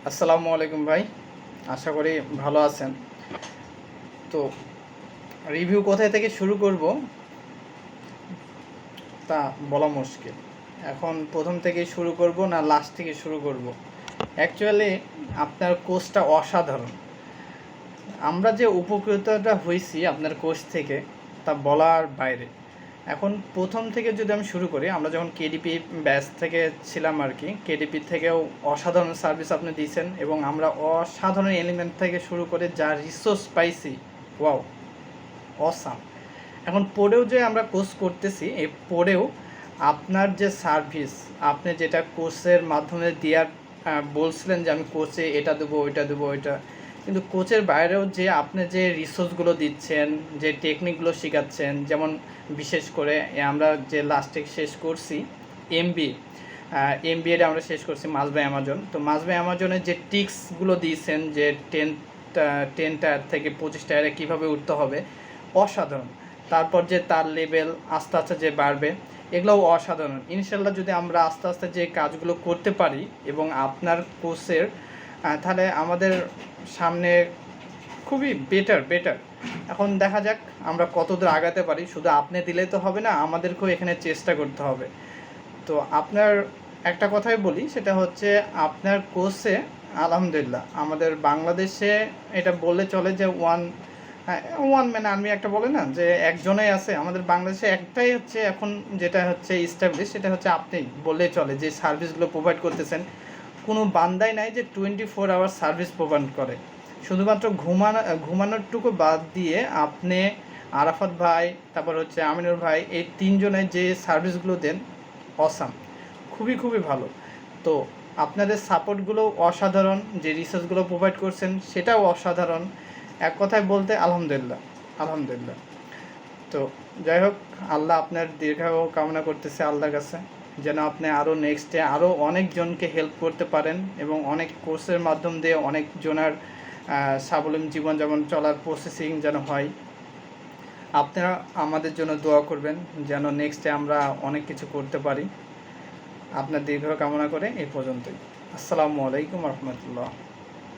আসসালামু আলাইকুম ভাই, আশা করি ভালো আছেন। তো রিভিউ কোথায় থেকে শুরু করব তা বলা মুশকিল। এখন প্রথম থেকে শুরু করব না লাস্ট থেকে শুরু করব। অ্যাকচুয়ালি আপনার কোর্সটা অসাধারণ। আমরা যে উপকৃতটা হয়েছি আপনার কোর্স থেকে তা বলার বাইরে। এখন প্রথম থেকে যদি আমি শুরু করি, আমরা যখন কেডিপি ব্যাচ থেকে ছিলাম আর কি, কেডিপি থেকেও অসাধারণ সার্ভিস আপনি দিয়েছেন এবং আমরা অসাধারণ এলিমেন্ট থেকে শুরু করে যা রিসোর্স পাইছি, ওয়াও, অসাম। এখন পরেও যে আমরা কোর্স করতেছি, এই পরেও আপনার যে সার্ভিস, আপনি যেটা কোর্সের মাধ্যমে দেওয়ার বলছিলেন যে আমি কোচে এটা দেবো ওইটা দেবো ওইটা, কিন্তু কোচের বাইরেও যে আপনি যে রিসোর্সগুলো দিচ্ছেন, যে টেকনিকগুলো শেখাচ্ছেন, যেমন বিশেষ করে আমরা যে লাস্টে শেষ করছি এমবিএটা আমরা শেষ করছি মাস বাই অ্যামাজন। তো মাস বাই অ্যামাজনের যে টিক্সগুলো দিয়েছেন যে 10 টায়ার থেকে 25 টায়ারে কীভাবে উঠতে হবে, অসাধারণ। তারপর যে তার লেভেল আস্তে আস্তে যে বাড়বে, এগুলোও অসাধারণ। ইনশাল্লাহ যদি আমরা আস্তে আস্তে যে কাজগুলো করতে পারি এবং আপনার কোর্সের, তাহলে আমাদের সামনে খুবই বেটার। এখন দেখা যাক আমরা কতদূর আগাতে পারি। শুধু আপনি দিলেই তো হবে না, আমাদেরকেও এখানে চেষ্টা করতে হবে। তো আপনার একটা কথাই বলি, সেটা হচ্ছে আপনার কোর্সে আলহামদুলিল্লাহ আমাদের বাংলাদেশে এটা বললে চলে যে ওয়ান ম্যান আর্মি একটা বলে না, যে একজনেই আছে। আমাদের বাংলাদেশে একটাই হচ্ছে এখন, যেটা হচ্ছে ইস্টাবলিশ, সেটা হচ্ছে আপনি বললেই চলে, যে সার্ভিসগুলো প্রোভাইড করতেছেন। কোনো বান্দাই নাই যে 24 আওয়ার সার্ভিস প্রোভাইড করে। শুধুমাত্র ঘুমানোরটুকু বাদ দিয়ে আপনি, আরাফাত ভাই, তারপর হচ্ছে আমিনুর ভাই, এই তিনজনের যে সার্ভিসগুলো দেন, অসাম, খুবই ভালো। তো আপনাদের সাপোর্টগুলো অসাধারণ, যে রিসার্চগুলো প্রোভাইড করছেন সেটাও অসাধারণ। এক কথায় বলতে আলহামদুলিল্লাহ। তো যাই হোক, আল্লাহ আপনার দীর্ঘায়ু কামনা করতেছে আল্লাহর কাছে, যেন আপনি আরও নেক্সটে আরও অনেকজনকে হেল্প করতে পারেন এবং অনেক কোর্সের মাধ্যম দিয়ে অনেকজনের স্বাবলম্বী জীবনযাপন চলার প্রসেসিং যেন হয়। আপনারা আমাদের জন্য দোয়া করবেন যেন নেক্সটে আমরা অনেক কিছু করতে পারি। আপনার দীর্ঘ কামনা করে এই পর্যন্তই। আসসালামু আলাইকুম রহমতুল্লাহ।